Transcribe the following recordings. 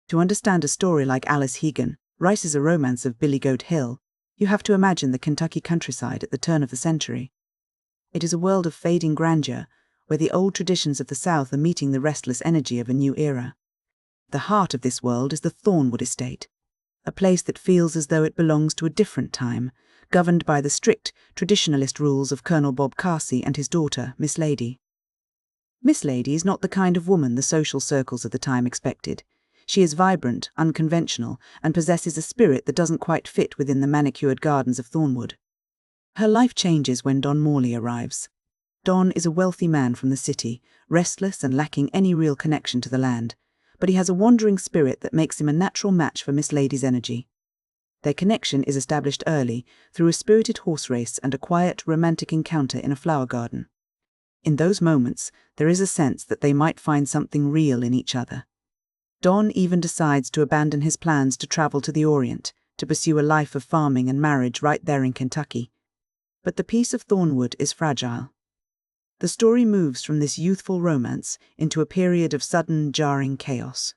To understand a story like Alice Hegan Rice's A Romance of Billy Goat Hill, you have to imagine the Kentucky countryside at the turn of the century. It is a world of fading grandeur, where the old traditions of the South are meeting the restless energy of a new era. The heart of this world is the Thornwood estate, a place that feels as though it belongs to a different time, governed by the strict, traditionalist rules of Colonel Bob Carsey and his daughter, Miss Lady. Miss Lady is not the kind of woman the social circles of the time expected. She is vibrant, unconventional, and possesses a spirit that doesn't quite fit within the manicured gardens of Thornwood. Her life changes when Don Morley arrives. Don is a wealthy man from the city, restless and lacking any real connection to the land, but he has a wandering spirit that makes him a natural match for Miss Lady's energy. Their connection is established early through a spirited horse race and a quiet, romantic encounter in a flower garden. In those moments, there is a sense that they might find something real in each other. Don even decides to abandon his plans to travel to the Orient, to pursue a life of farming and marriage right there in Kentucky. But the peace of Thornwood is fragile. The story moves from this youthful romance into a period of sudden, jarring chaos.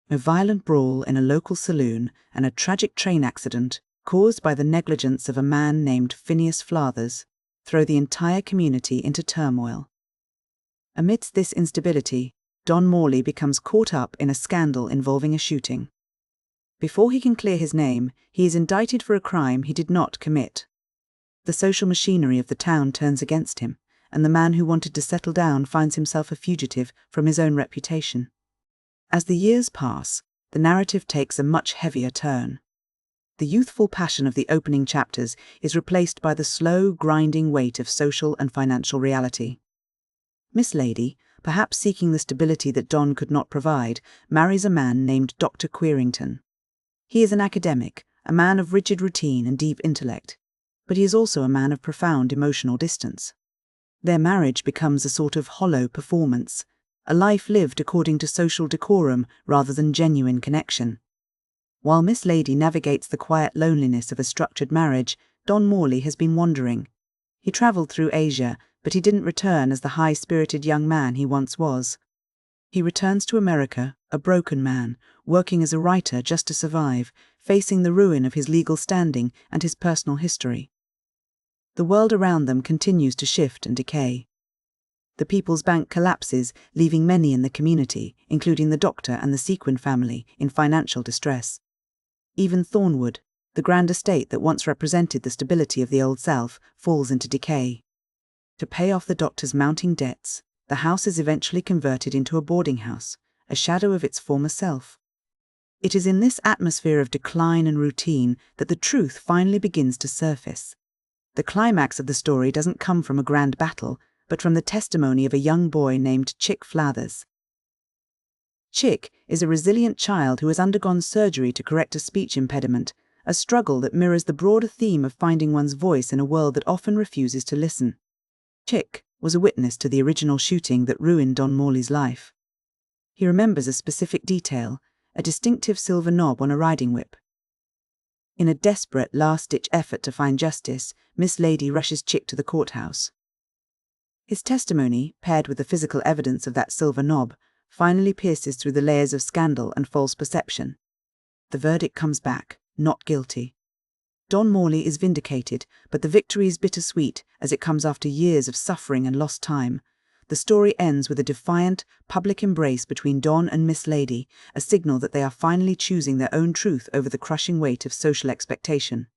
A violent brawl in a local saloon and a tragic train accident, caused by the negligence of a man named Phineas Flathers, throw the entire community into turmoil. Amidst this instability, Don Morley becomes caught up in a scandal involving a shooting. Before he can clear his name, he is indicted for a crime he did not commit. The social machinery of the town turns against him, and the man who wanted to settle down finds himself a fugitive from his own reputation. As the years pass, the narrative takes a much heavier turn. The youthful passion of the opening chapters is replaced by the slow, grinding weight of social and financial reality. Miss Lady, perhaps seeking the stability that Don could not provide, marries a man named Dr. Querington. He is an academic, a man of rigid routine and deep intellect, but he is also a man of profound emotional distance. Their marriage becomes a sort of hollow performance, a life lived according to social decorum rather than genuine connection. While Miss Lady navigates the quiet loneliness of a structured marriage, Don Morley has been wandering. He travelled through Asia, but he didn't return as the high-spirited young man he once was. He returns to America, a broken man, working as a writer just to survive, facing the ruin of his legal standing and his personal history. The world around them continues to shift and decay. The People's Bank collapses, leaving many in the community, including the doctor and the Sequin family, in financial distress. Even Thornwood, the grand estate that once represented the stability of the Old South, falls into decay. To pay off the doctor's mounting debts, the house is eventually converted into a boarding house, a shadow of its former self. It is in this atmosphere of decline and routine that the truth finally begins to surface. The climax of the story doesn't come from a grand battle, but from the testimony of a young boy named Chick Flathers. Chick is a resilient child who has undergone surgery to correct a speech impediment, a struggle that mirrors the broader theme of finding one's voice in a world that often refuses to listen. Chick was a witness to the original shooting that ruined Don Morley's life. He remembers a specific detail, a distinctive silver knob on a riding whip. In a desperate last-ditch effort to find justice, Miss Lady rushes Chick to the courthouse. His testimony, paired with the physical evidence of that silver knob, finally pierces through the layers of scandal and false perception. The verdict comes back, not guilty. Don Morley is vindicated, but the victory is bittersweet as it comes after years of suffering and lost time. The story ends with a defiant, public embrace between Don and Miss Lady, a signal that they are finally choosing their own truth over the crushing weight of social expectation.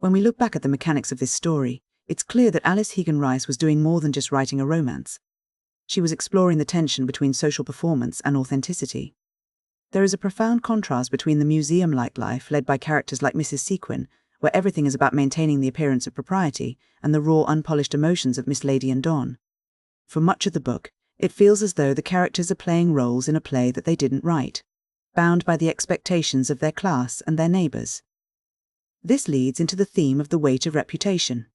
When we look back at the mechanics of this story, it's clear that Alice Hegan Rice was doing more than just writing a romance. She was exploring the tension between social performance and authenticity. There is a profound contrast between the museum-like life led by characters like Mrs. Sequin, where everything is about maintaining the appearance of propriety, and the raw, unpolished emotions of Miss Lady and Don. For much of the book, it feels as though the characters are playing roles in a play that they didn't write, bound by the expectations of their class and their neighbours. This leads into the theme of the weight of reputation.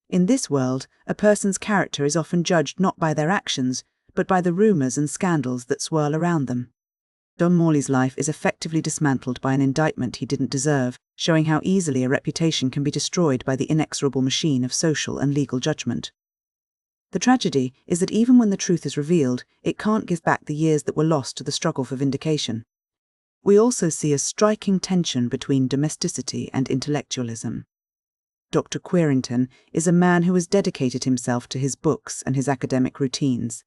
In this world, a person's character is often judged not by their actions, but by the rumours and scandals that swirl around them. Don Morley's life is effectively dismantled by an indictment he didn't deserve, showing how easily a reputation can be destroyed by the inexorable machine of social and legal judgment. The tragedy is that even when the truth is revealed, it can't give back the years that were lost to the struggle for vindication. We also see a striking tension between domesticity and intellectualism. Dr. Querington is a man who has dedicated himself to his books and his academic routines.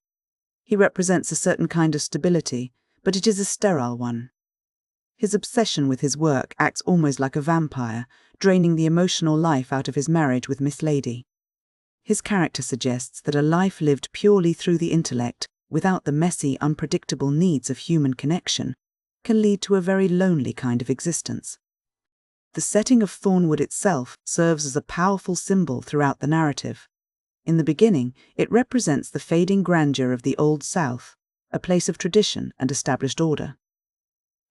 He represents a certain kind of stability, but it is a sterile one. His obsession with his work acts almost like a vampire, draining the emotional life out of his marriage with Miss Lady. His character suggests that a life lived purely through the intellect, without the messy, unpredictable needs of human connection, can lead to a very lonely kind of existence. The setting of Thornwood itself serves as a powerful symbol throughout the narrative. In the beginning, it represents the fading grandeur of the Old South, a place of tradition and established order.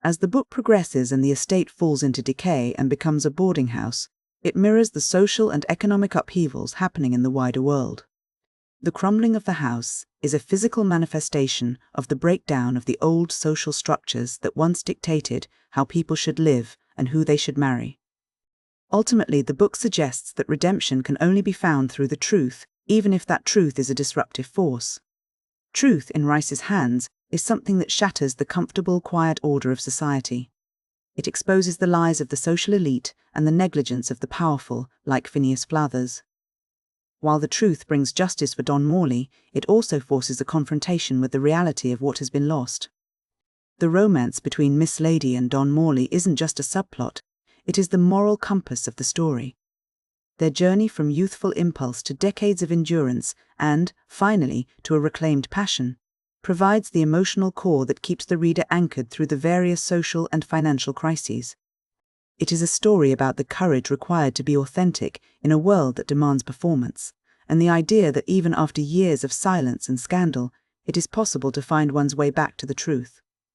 As the book progresses and the estate falls into decay and becomes a boarding house, it mirrors the social and economic upheavals happening in the wider world. The crumbling of the house is a physical manifestation of the breakdown of the old social structures that once dictated how people should live and who they should marry. Ultimately, the book suggests that redemption can only be found through the truth, even if that truth is a disruptive force. Truth, in Rice's hands, is something that shatters the comfortable, quiet order of society. It exposes the lies of the social elite and the negligence of the powerful, like Phineas Flathers. While the truth brings justice for Don Morley, it also forces a confrontation with the reality of what has been lost. The romance between Miss Lady and Don Morley isn't just a subplot, it is the moral compass of the story. Their journey from youthful impulse to decades of endurance and, finally, to a reclaimed passion, provides the emotional core that keeps the reader anchored through the various social and financial crises. It is a story about the courage required to be authentic in a world that demands performance, and the idea that even after years of silence and scandal, it is possible to find one's way back to the truth.